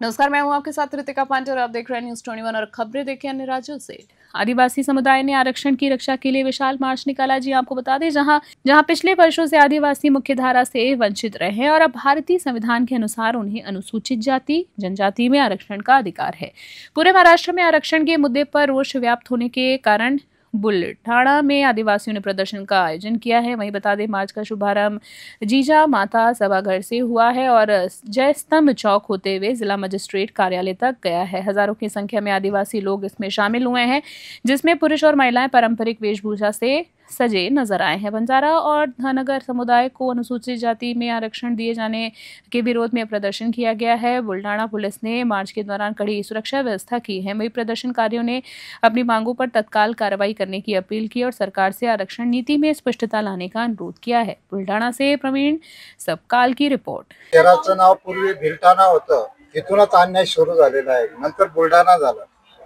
नमस्कार, मैं हूं आपके साथ ऋतिका पांडे और आप देख रहे हैं न्यूज़ 21 और खबरें देखें अन्य राज्यों से। आदिवासी समुदाय ने आरक्षण की रक्षा के लिए विशाल मार्च निकाला। जी आपको बता दें, जहां पिछले वर्षों से आदिवासी मुख्यधारा से वंचित रहे हैं और अब भारतीय संविधान के अनुसार उन्हें अनुसूचित जाति जनजाति में आरक्षण का अधिकार है। पूरे महाराष्ट्र में आरक्षण के मुद्दे पर रोष व्याप्त होने के कारण बुलढाणा में आदिवासियों ने प्रदर्शन का आयोजन किया है। वहीं बता दें, मार्च का शुभारंभ जीजा माता सभागार से हुआ है और जय स्तंभ चौक होते हुए जिला मजिस्ट्रेट कार्यालय तक गया है। हजारों की संख्या में आदिवासी लोग इसमें शामिल हुए हैं, जिसमें पुरुष और महिलाएं पारंपरिक वेशभूषा से सजे नजर आए हैं। बंजारा और धनगर समुदाय को अनुसूचित जाति में आरक्षण दिए जाने के विरोध में प्रदर्शन किया गया है। बुलढाणा पुलिस ने मार्च के दौरान कड़ी सुरक्षा व्यवस्था की है। वहीं प्रदर्शनकारियों ने अपनी मांगों पर तत्काल कार्रवाई करने की अपील की और सरकार से आरक्षण नीति में स्पष्टता लाने का अनुरोध किया है। बुलढाणा से प्रवीण सबकाल की रिपोर्ट। शहराचं नाव पूर्वी भिलटाणा होतं, तिथूनच अन्याय सुरू झालेला आहे, नंतर बुलढाणा झालं।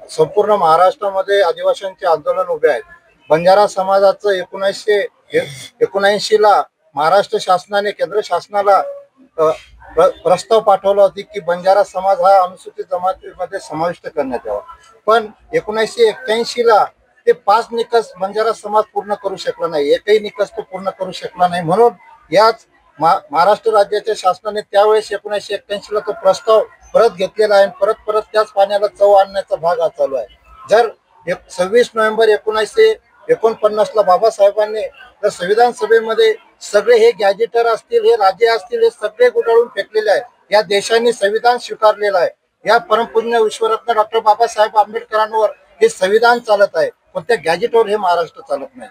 संपूर्ण महाराष्ट्रामध्ये आदिवासींचे आंदोलन उभे आहेत। बंजारा समाजाचं 1979 ला महाराष्ट्र शासनाने केंद्र शासनाला प्रस्ताव पाठवला होता की बंजारा समाज हा अनुसूचित जमातीमध्ये समाविष्ट करण्यात यावा, पण 1981 ला ते 5 निकष बंजारा समाज पूर्ण करू शकला नाही, एकही निकष तो पूर्ण करू शकला नाही। म्हणून याच महाराष्ट्र राज्याच्या शासनाने त्यावेळेस 1981 ला तो प्रस्ताव परत घेतलेला आहे। परत त्याच पाण्याला चव आणण्याचा भाग हा चालू आहे। जर 26 नोव्हेंबर 1949 ला बाबासाहेबांनी जर संविधान सभेमध्ये सगळे हे गॅजेटर असतील, हे राजे असतील, हे सगळे गुंडाळून फेकलेले आहे। या देशाने संविधान स्वीकारलेलं आहे। या परमपूज्य विश्वरत्न डॉक्टर बाबासाहेब आंबेडकरांवर हे संविधान चालत आहे, पण त्या गॅजेटवर हे महाराष्ट्र चालत नाही।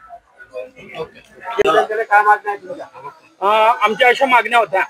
आमच्या अशा मागण्या होत्या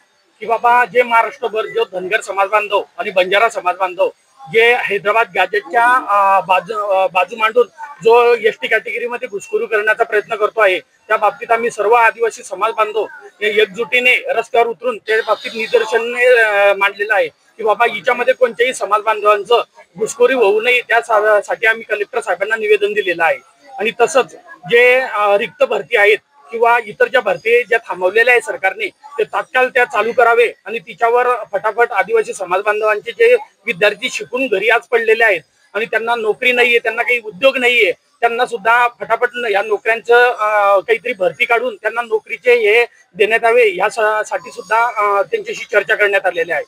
की बाबा जे महाराष्ट्रभर जो धनगर समाज बांधव आणि बंजारा समाज बांधव जे हैदराबाद गॅजेटच्या बाजू मांडून जो एसटी कॅटेगरीमध्ये घुसखोरी करण्याचा प्रयत्न करतो आहे, त्या बाबतीत आम्ही सर्व आदिवासी समाज बांधव एकजुटीने रस्त्यावर उतरून त्या बाबतीत निदर्शनाने मांडलेलं आहे की बाबा हिच्यामध्ये कोणत्याही समाज बांधवांचं घुसखोरी होऊ नये, त्यासाठी आम्ही कलेक्टर साहेबांना निवेदन दिलेलं आहे। आणि तसंच जे रिक्त भरती आहेत किंवा इतर ज्या भरती ज्या थांबवलेल्या आहे सरकारने, ते तात्काळ त्या चालू करावे आणि तिच्यावर फटाफट आदिवासी समाज बांधवांचे जे विद्यार्थी शिकून घरी आज पडलेले आहेत आणि त्यांना नोकरी नाहीये, त्यांना काही उद्योग नाहीये, त्यांना सुद्धा फटाफट या नोकऱ्यांचं काहीतरी भरती काढून त्यांना नोकरीचे हे देण्यात यावे, यासाठी सुद्धा त्यांच्याशी चर्चा करण्यात आलेली आहे।